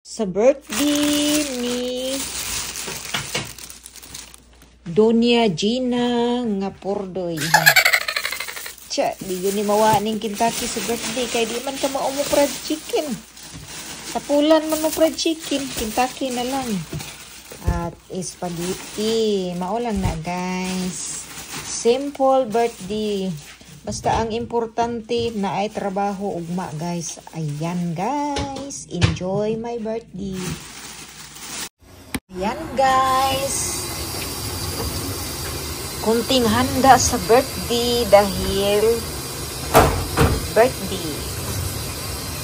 Sa birthday ni Donya Gina nga Pordoy. Tsa, di yun ni mawa ning Kentucky sa birthday. Kaya di man ka maumo fried chicken. Tapulan man mo fried chicken. Kentucky na lang. At spaghetti. Maulang na guys. Simple birthday. Basta ang importante na ay trabaho ugma guys. Ayan guys. Enjoy my birthday. Ayan guys. Kunting handa sa birthday dahil birthday.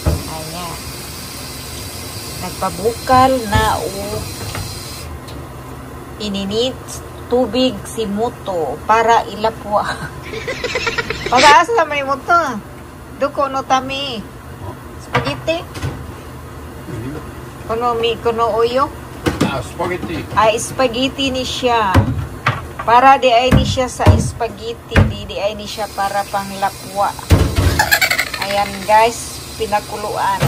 Ayan. Nagpabukal na ininit tubig si Moto para ilapwa. Pag-aasa may Moto. Duko no tami. Spaghetti. Kuno oyo. Spaghetti. Ay spaghetti ni siya. Para di ay ni siya sa spaghetti, di ay ni siya para panglapwa. Ayan guys, pinakuluan.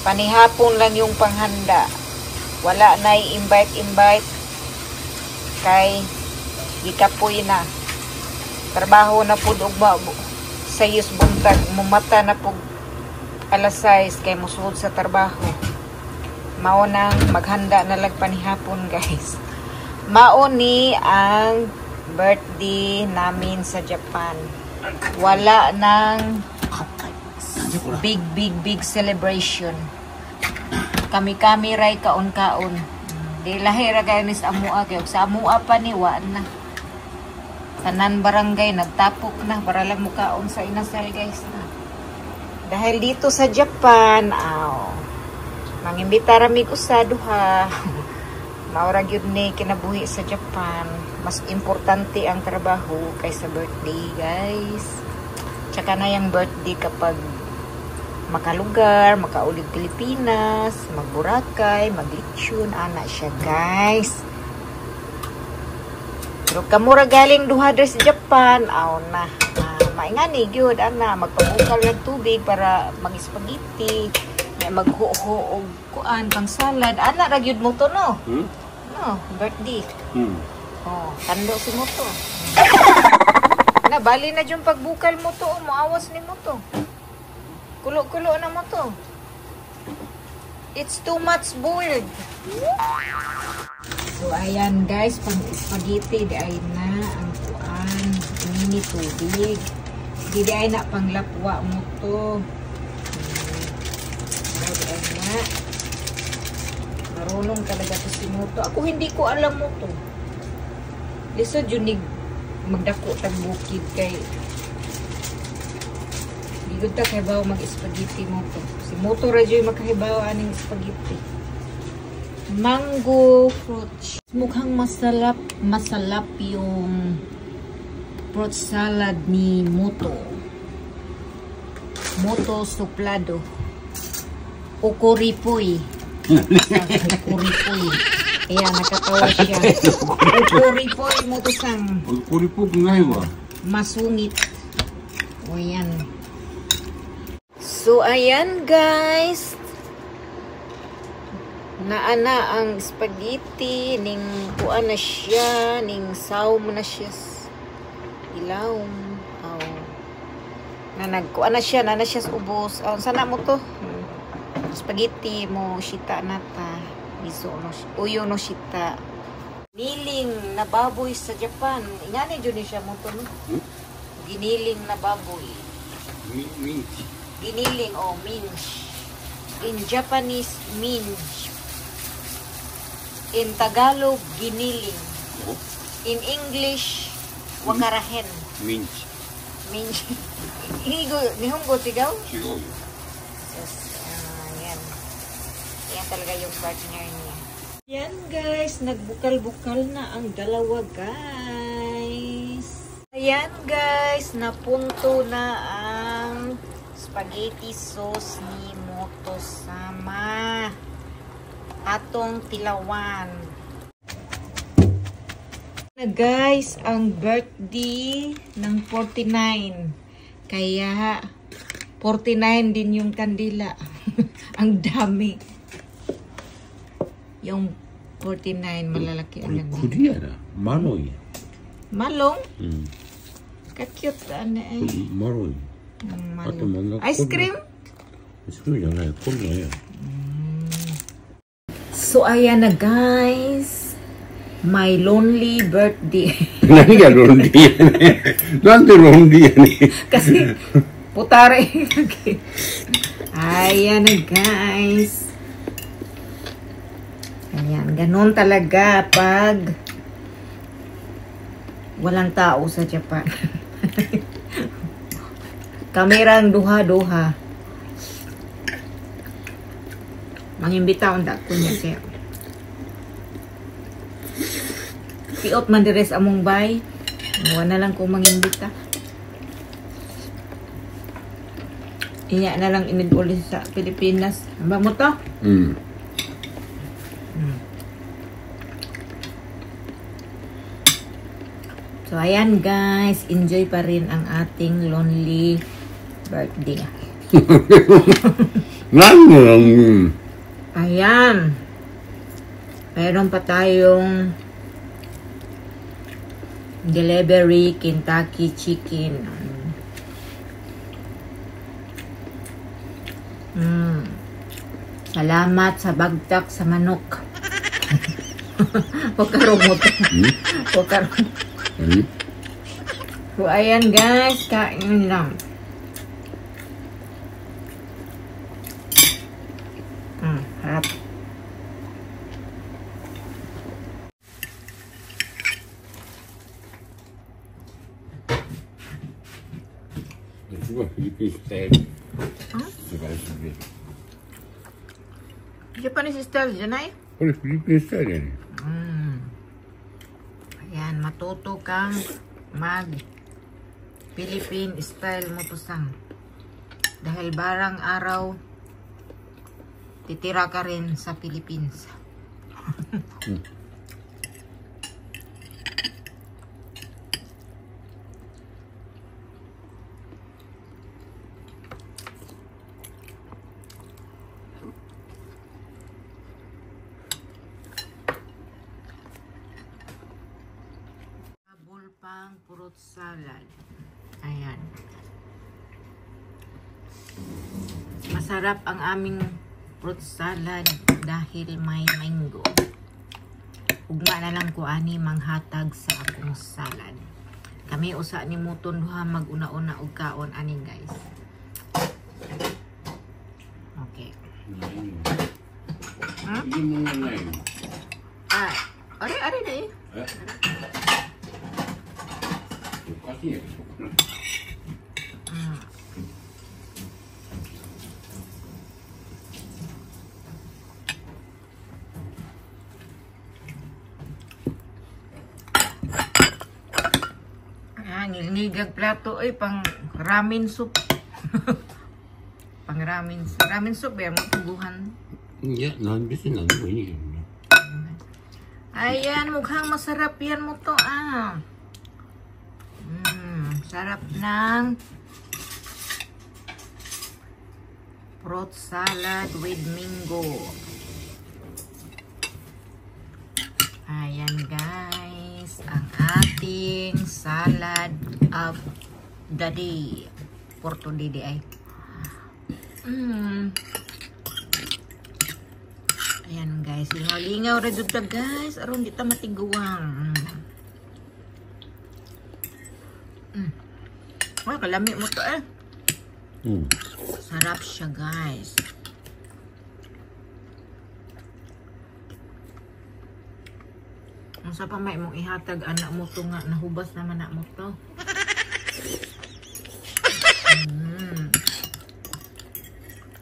Panihapon lang yung panghanda. Wala na i-invite. Kay gikapoy na. Trabaho na po ugma sa yus buntag. Mumata na po alas 6 kay musuod sa trabaho. Mao nang maghanda na lang panihapon guys. Mao ni ang birthday namin sa Japan. Wala nang big celebration. Kami ray kaon-kaon. Di lahira kayo ni sa amua kayo. Sa amua pa ni wa na. Tanan barangay nagtapok na para lang mukaon sa inasal guys na. Dahil dito sa Japan, mangimbita ramig usado ha. Maura gyud ni kinabuhi sa Japan. Mas importante ang trabaho kaysa birthday, guys. Tsaka na yung birthday kapag makalugar, makaulig Pilipinas, magburakay, maglitsyon, ana siya, guys. Pero kamura galing duha sa Japan, na. Maingani gyud ana magpabukal ng tubig para mag-spaghetti. Maghuho og kuan pang salad. Ana ra gyud mo to no? No, birthday. Oh, tando si mo to. Na bali na jung pagbukal mo to, moawas ni mo to. Kulo-kulo na mo to. It's too much boiled. So ayan guys, pang spaghetti di ay na ang kuan, mini tubig. Di ay na panglapwa mo to. Marunong talaga to si Moto. Ako hindi ko alam mo to. Lisod yun magdako tag bukid kay digod ta kahibaw mag-spaghetti mo to. Si Moto radyo yung makahibaw aning spaghetti. Mango fruit. Mukhang masalap yung fruit salad ni Moto. Moto suplado. Ukuripoy. Ukuripoy. Ayan, nakatawa siya. Ukuripoy mo to sang. Ukuripoy ngayon ba? Masungit. O yan. So, ayan guys. Naana ang spaghetti. Ning kuan na siya. Ning saw mo na siya. Ilaw. Kuan na siya. Nana siya sa ubos. Sana mo to? Spaghetti mo shita nata. Miso no, uyo no shita. Giniling na baboy sa Japan. Ingani jud ni siya mo to no? Giniling na baboy. Minch. Giniling minch. In Japanese minch. In Tagalog giniling. In English wakarahen. Minch. Minch. Nihongo sigaw? Sigaw. Yan talaga yung partner niya. Yan guys, nagbukal-bukal na ang dalawa guys. Ayan guys, napunto na ang spaghetti sauce ni Moto sama atong tilawan. Na guys, ang birthday ng 49. Kaya 49 din yung kandila. Ang dami. Yung 49 malalaki ang ganda. Kudiara. Maloy. Malong? Hmm. Ka-cute ano eh. Maloy. Malong. Malong. Ice cream? Ice creamじゃない。こんなんや。 So ayan na guys. My lonely birthday. 何がロンディやねん。なんでロンディやねん。 Kasi putare. Ayan na guys. Ayan, ganun talaga pag walang tao sa Japan. Kamerang duha-duha. Mangimbita ang dako niya siya. Piot man deres among bay. Wala na lang kung mangimbita. Inya na lang iniguli sa Pilipinas. Amba mo to? Hmm. So, ayan guys. Enjoy pa rin ang ating lonely birthday. Ano lang. Ayan. Meron pa tayong delivery Kentucky chicken. Salamat sa bagtak sa manok. Huwag karong mo to. Huwag karong. So, ayan guys. Kain lang. Harap. Ito ba Philippine style? Huh? Philippine. Japanese style dyan ay? これフィリピンスタイルやね。 Ayan, matuto kang mag Philippine style mo pusang. Dahil barang araw titira ka rin sa Philippines. Pang fruit salad. Ayan. Masarap ang aming fruit salad dahil may mango. Ugma na lang ko ani manghatag sa akong salad. Kami usa ni muton duha mag-una-una og kaon ani guys. Okay. Hindi mo nga na yun. Ari deh. Kasi ya. Nilnigag plato ay pang ramen soup. Pang ramen soup ya mo tubuhan. Ya, nandisin na mo ini. Ayan, mukhang masarap yan mo to sarap ng fruit salad with mango. Ayan guys, ang ating salad of the day. For today di ay. Ayan guys, lingaw-lingaw ra jud ta guys, aron di ta matiguang. Ay, kalami mo to eh. Sarap siya guys. Ang sa pa may mong ihatag anak mo to nga, nahubas naman na mo to.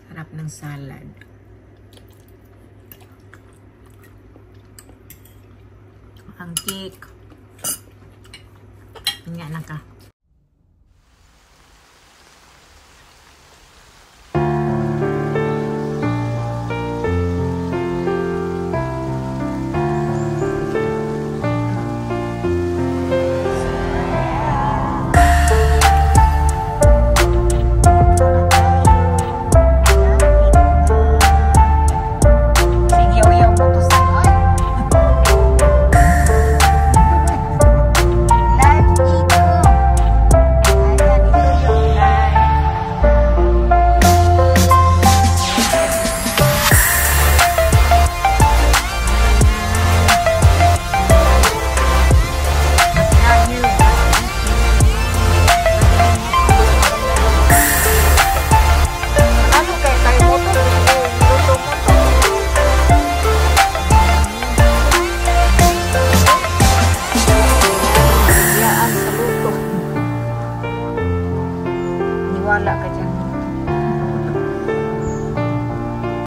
Sarap ng salad. Ang cake. Nga na ka.